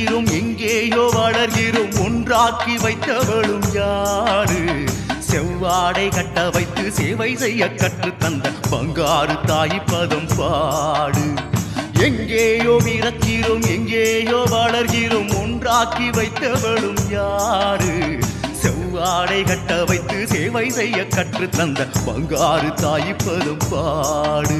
பிறக்கிறோம் எங்கேயோ வளர்கிறோம் ஒன்றாக்கி வைத்தவளும் யாரு செவ்வாடை கட்ட வைத்து சேவை செய்ய கற்று தந்த பங்காரு தாய் பதம் பாடு எங்கேயோ பிறக்கிறோம் எங்கேயோ வளர்கிறோம் ஒன்றாக்கி வைத்தவளும் யாரு செவ்வாடை கட்ட வைத்து சேவை செய்ய கற்று தந்த பங்காரு தாய் பதம் பாடு